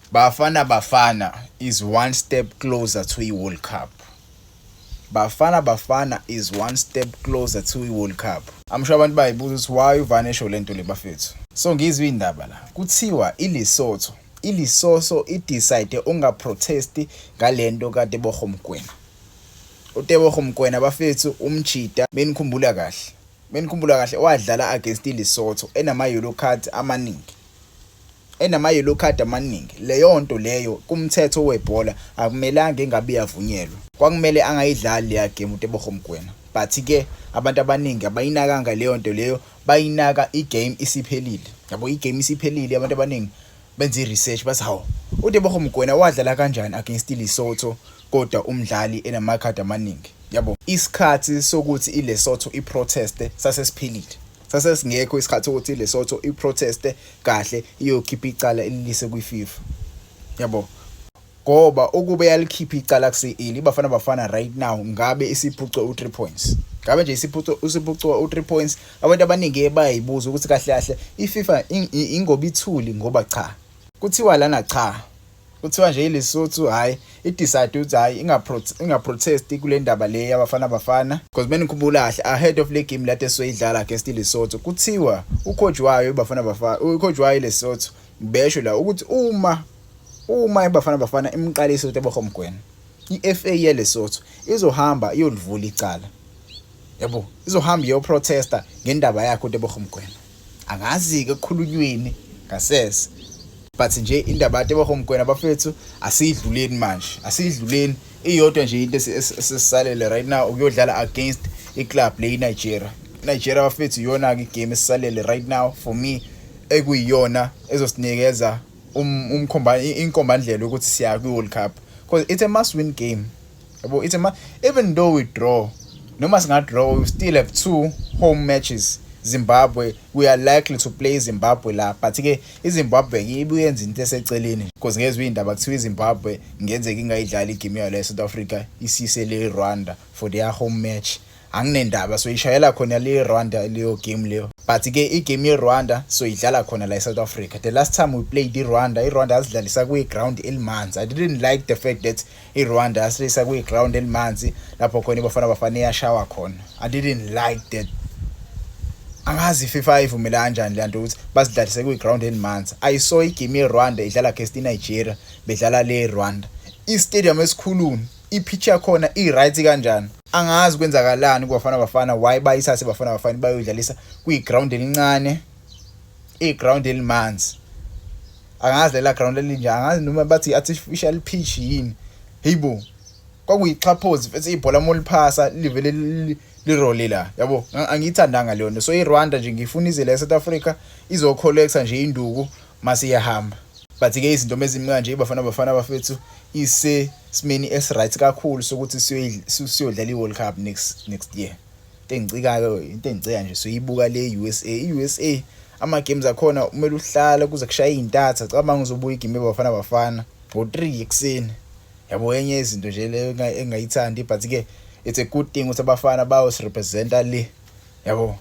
Bafana Bafana is one step closer to i-World Cup. Bafana Bafana is one step closer to i-World Cup. I'm sure abantu bayibuza ukuthi why uvane esho lento le bafethu. So ngizwe indaba la. Kuthiwa iLesotho idecide ungaprotesti ngalento kaTebogo Mokoena. uTebogo Mokoena bafethu umchita benikhumbula kahle wadlala against iLesotho enama-yellow card amaningi. Leyo nto leyo kumthetho webhola akumelanga engabe yavunyelwa. Kwakumele angayidlali leya game uTebogo Mokoena. But ke abantu abaningi abayinakanga leyo nto leyo, bayinaka igame isiphelile. Yabo igame isiphelile abantu abaningi benza i-research bathi hawo uTebogo Mokoena wadlala kanjani against iLesotho kodwa umdlali enamakhadi amaningi. Yabo isikhathi sokuthi iLesotho iproteste sasesiphelile. Sasesingekho isikhathi ukuthi iLesotho iproteste kahle iyokhipha icala elilise kwiFIFA. Yabo ngoba ukube yalikhipha icala kuse-early Bafana Bafana right now ngabe isiphucwe u3 points. Ngabe nje isiphucwe u3 points. Abantu abaningi bayibuza ukuthi kahle iFIFA ingoba ithuli ngoba cha. Kuthiwa lana cha. Kuthiwa nje iLesotho hayi idecide ukuthi hayi ingaprotest kule ndaba le yaBafana Bafana because benikhumbula kahle ahead of le game late esoyidlala against iLesotho kuthiwa ucoach wayo iBafana Bafana ucoach wayo iLesotho besho la ukuthi uma iBafana Bafana imqalise uTebogo Mokoena iFA yeLesotho izohamba iyolivula icala. Yabo izohamba iyoprotesta ngendaba yakhe uTebogo Mokoena. Angazi ke ekhulunyweni ngasese but nje indaba yaTebogo Mokoena bafethu asidluleni manje. Asidluleni iyodwa nje into esisalele right now ukuyodlala against iclub le eNigeria. Nigeria bafethu iyona ke igame esisalele right now for me ekuyiyona ezosinikeza inkombandlela ukuthi siya kwi-World Cup because it's a must win game. Yabo even though we draw noma singadraw we still have 2 home matches. Zimbabwe, we are likely to play Zimbabwe la but ke iZimbabwe ibuyenza into eseceleni because ngezwe indaba kuthiwa iZimbabwe ngenzeka ingayidlala igame yayo leSouth Africa isise le Rwanda for their home match. Anginendaba so ishayela khona le Rwanda leyo game leyo but ke igame yeRwanda so idlala khona la eSouth Africa. The last time we played iRwanda asidlalisa kwi-ground elimanzi. I didn't like the fact that iRwanda asidlalisa kwi-ground elimanzi lapho khona iBafana Bafana yashawa khona. I didn't like that. Angazi iFIFA ivumela kanjani lento ukuthi basidlalise kwi-ground elimanzi. I saw igame yeRwanda idlala against iNigeria bedlala le Rwanda. I-stadium esikhuluni, i-pitch yakhona i-right kanjani. Angazi kwenzakalani kuBafana Bafana why bayithathe iBafana Bafana bayodlalisa kwi-ground elincane, i-ground elimanzi. Angazi la ground elinjani, angazi noma bathi artificial pitch yini. Hayibo kwakuyixhaphozi futhi ibhola moliphasa livele lirole la. Yabo angiyithandanga leyo nto. So iRwanda nje ngifuna ize la eSouth Africa izocollecta nje induku mase iyahamba. But ke izinto ezimncane nje iBafana Bafana bafethu ise simeni right kakhulu sokuthi siyodlala iWorld Cup next year. Into engicika nje soyibuka le USA. iUSA ama games akhona umele uhlala kuze kushaya izintatha. Cabanga uzobuya igame eBafana Bafana ngo3 ekseni. Yabo yenye izinto nje leyo engayithandi but ke it's a good thing ukuthi abafana bayos representa le. Yabo